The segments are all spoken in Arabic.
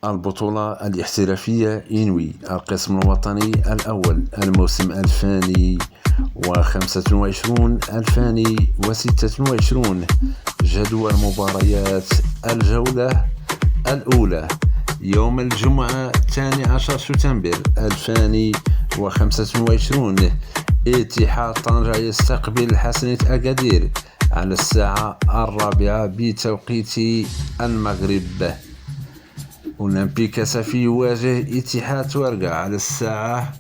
البطولة الاحترافية إنوي القسم الوطني الأول الموسم 2025-2026. جدول مباريات الجولة الأولى يوم الجمعة 12 سبتمبر 2025. اتحاد طنجة يستقبل حسنية أكادير على الساعة 4 بتوقيت المغرب. أولمبيك سافي يواجه اتحاد تورقة على الساعة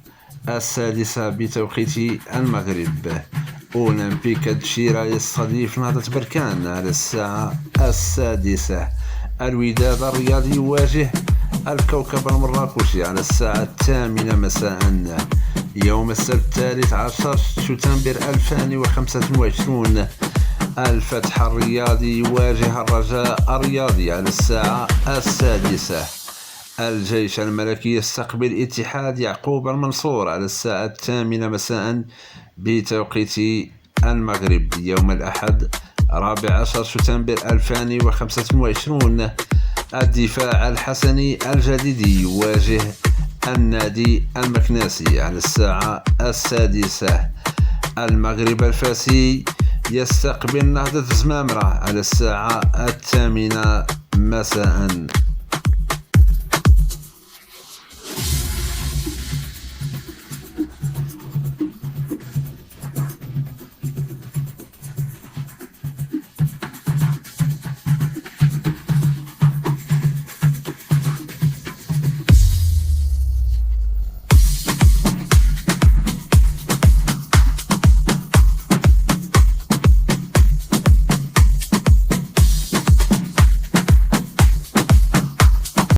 6 بتوقيت المغرب. أولمبيك دشيرة يستضيف نهضة بركان على الساعة 6. الوداد الرياضي يواجه الكوكب المراكشي على الساعة 8 مساء. يوم السبت 13 سبتمبر 2025 الفتح الرياضي يواجه الرجاء الرياضي على الساعة 6. الجيش الملكي يستقبل اتحاد يعقوب المنصور على الساعة 8 مساء بتوقيت المغرب. يوم الأحد 14 سبتمبر 2025 الدفاع الحسني الجديدي يواجه النادي المكناسي على الساعة 6. المغرب الفاسي يستقبل نهضة زمامرة على الساعة 8 مساء.